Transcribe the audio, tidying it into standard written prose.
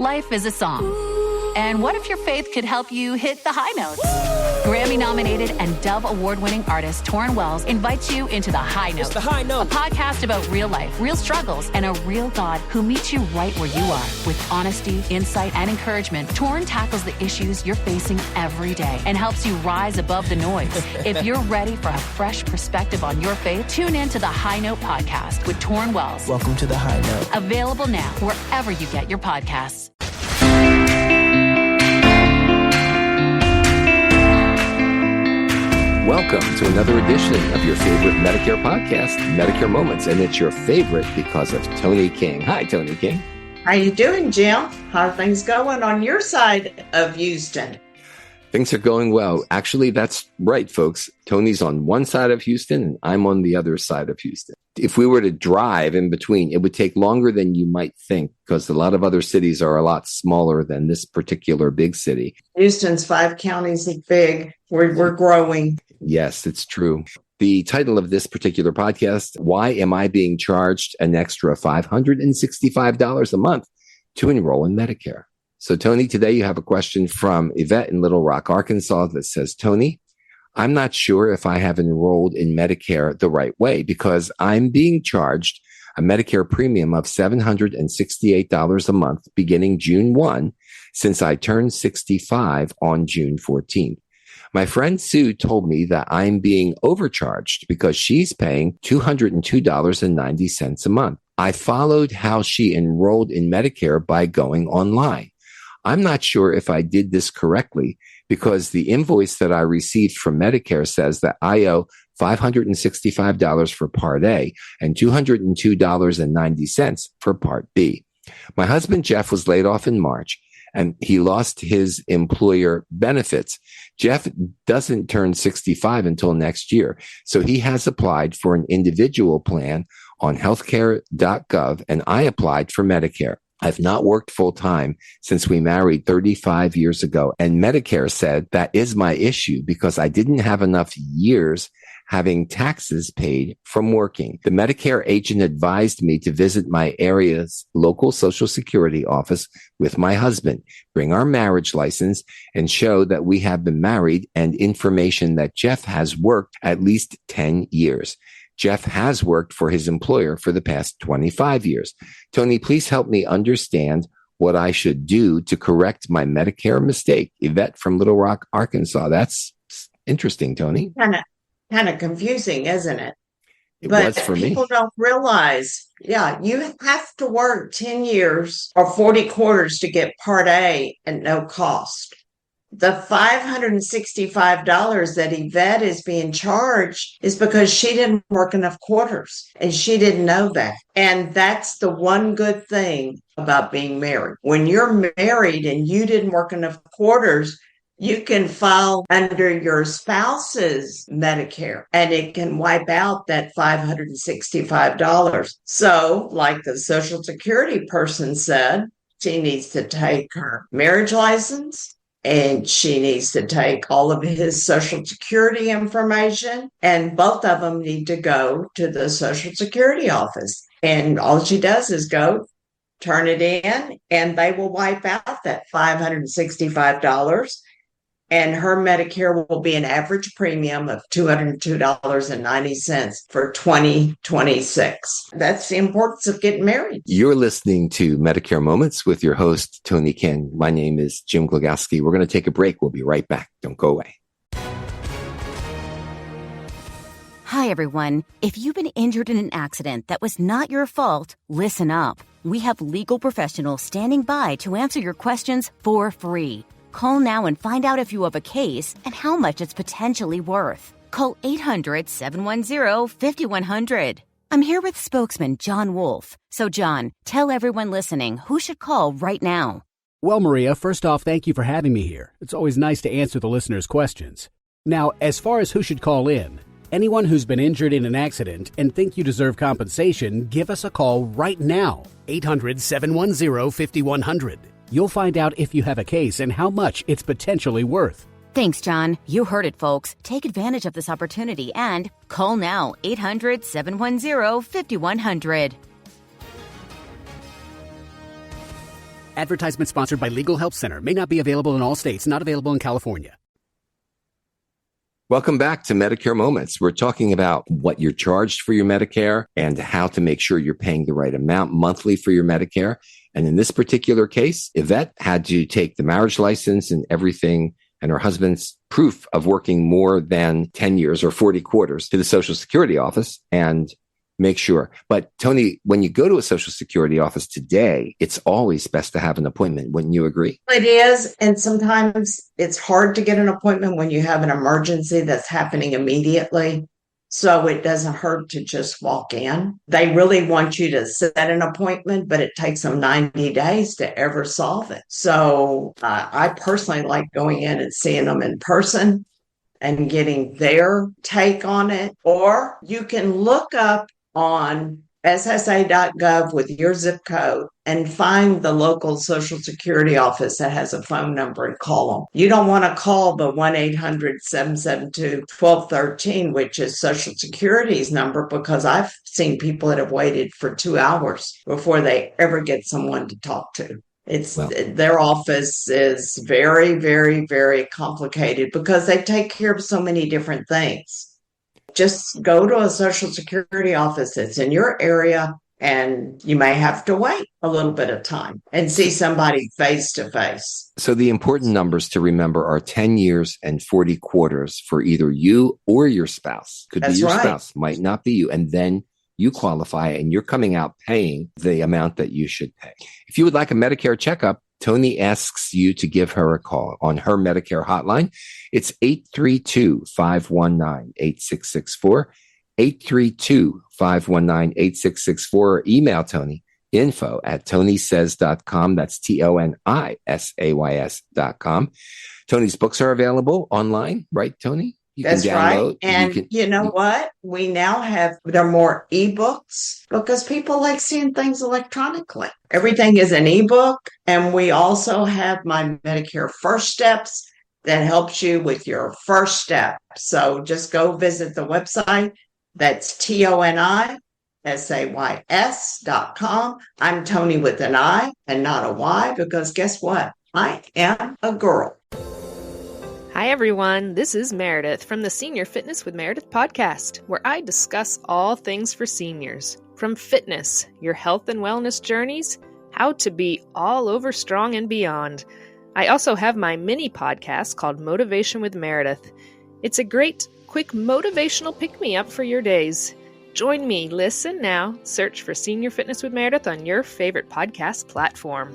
Life is a song. And what if your faith could help you hit the high notes? Grammy-nominated and Dove Award-winning artist Torrin Wells invites you into The High Note. It's The High Note. A podcast about real life, real struggles, and a real God who meets you right where you are. With honesty, insight, and encouragement, Torrin tackles the issues you're facing every day and helps you rise above the noise. If you're ready for a fresh perspective on your faith, tune in to The High Note podcast with Torrin Wells. Welcome to The High Note. Available now wherever you get your podcasts. Welcome to another edition of your favorite Medicare podcast, Medicare Moments, and it's your favorite because of Toni King. Hi, Toni King. How you doing, Jim? How are things going on your side of Houston? Things are going well. Actually, that's right, folks. Toni's on one side of Houston, and I'm on the other side of Houston. If we were to drive in between, it would take longer than you might think because a lot of other cities are a lot smaller than this particular big city. Houston's 5 counties is big. We're growing. Yes, it's true. The title of this particular podcast, Why Am I Being Charged an Extra $565 a month to enroll in Medicare? So, Toni, today you have a question from Yvette in Little Rock, Arkansas that says, Toni, I'm not sure if I have enrolled in Medicare the right way because I'm being charged a Medicare premium of $768 a month beginning June 1 since I turned 65 on June 14th. My friend Sue told me that I'm being overcharged because she's paying $202.90 a month. I followed how she enrolled in Medicare by going online. I'm not sure if I did this correctly because the invoice that I received from Medicare says that I owe $565 for Part A and $202.90 for Part B. My husband Jeff was laid off in March and he lost his employer benefits. Jeff doesn't turn 65 until next year, so he has applied for an individual plan on healthcare.gov, and I applied for Medicare. I've not worked full-time since we married 35 years ago, and Medicare said that is my issue because I didn't have enough years having taxes paid from working. The Medicare agent advised me to visit my area's local Social Security office with my husband, bring our marriage license, and show that we have been married and information that Jeff has worked at least 10 years. Jeff has worked for his employer for the past 25 years. Toni, please help me understand what I should do to correct my Medicare mistake. Yvette from Little Rock, Arkansas. That's interesting, Toni. Kind of confusing, isn't it? It was for me. People don't realize, you have to work 10 years or 40 quarters to get Part A at no cost. The $565 that Yvette is being charged is because she didn't work enough quarters and she didn't know that. And that's the one good thing about being married. When you're married and you didn't work enough quarters, you can file under your spouse's Medicare and it can wipe out that $565. So, like the Social Security person said, she needs to take her marriage license and she needs to take all of his Social Security information, and both of them need to go to the Social Security office. And all she does is go, turn it in, and they will wipe out that $565. And her Medicare will be an average premium of $202.90 for 2026. That's the importance of getting married. You're listening to Medicare Moments with your host, Toni King. My name is Jim Glogowski. We're going to take a break. We'll be right back. Don't go away. Hi, everyone. If you've been injured in an accident that was not your fault, listen up. We have legal professionals standing by to answer your questions for free. Call now and find out if you have a case and how much it's potentially worth. Call 800-710-5100. I'm here with spokesman John Wolf. So, John, tell everyone listening who should call right now. Well, Maria, first off, thank you for having me here. It's always nice to answer the listeners' questions. Now, as far as who should call in, anyone who's been injured in an accident and think you deserve compensation, give us a call right now. 800-710-5100. You'll find out if you have a case and how much it's potentially worth. Thanks, John. You heard it, folks. Take advantage of this opportunity and call now. 800-710-5100. Advertisement sponsored by Legal Help Center. May not be available in all states. Not available in California. Welcome back to Medicare Moments. We're talking about what you're charged for your Medicare and how to make sure you're paying the right amount monthly for your Medicare. And in this particular case, Yvette had to take the marriage license and everything and her husband's proof of working more than 10 years or 40 quarters to the Social Security office and make sure. But Toni, when you go to a Social Security office today, it's always best to have an appointment. Wouldn't you agree? It is. And sometimes it's hard to get an appointment when you have an emergency that's happening immediately. So it doesn't hurt to just walk in. They really want you to set an appointment, but it takes them 90 days to ever solve it. So I personally like going in and seeing them in person and getting their take on it. Or you can look up on SSA.gov with your zip code and find the local Social Security office that has a phone number and call them. You don't want to call the 1-800-772-1213, which is Social Security's number, because I've seen people that have waited for 2 hours before they ever get someone to talk to. Their office is very, very, very complicated because they take care of so many different things. Just go to a Social Security office that's in your area, and you may have to wait a little bit of time and see somebody face to face. So the important numbers to remember are 10 years and 40 quarters for either you or your spouse. Could be your spouse, might not be you. And then you qualify and you're coming out paying the amount that you should pay. If you would like a Medicare checkup, Toni asks you to give her a call on her Medicare hotline. It's 832-519-8664, 832-519-8664, or email Toni, info@tonisays.com. That's TONISAYS.com. Toni's books are available online, right, Toni? That's right. And you know what? We now have, they're more ebooks because people like seeing things electronically. Everything is an ebook. And we also have my Medicare First Steps that helps you with your first step. So just go visit the website. That's TONISAYS.com. I'm Toni with an I and not a Y, because guess what? I am a girl. Hi, everyone. This is Meredith from the Senior Fitness with Meredith podcast, where I discuss all things for seniors, from fitness, your health and wellness journeys, how to be all over strong and beyond. I also have my mini podcast called Motivation with Meredith. It's a great, quick motivational pick-me-up for your days. Join me, listen now, search for Senior Fitness with Meredith on your favorite podcast platform.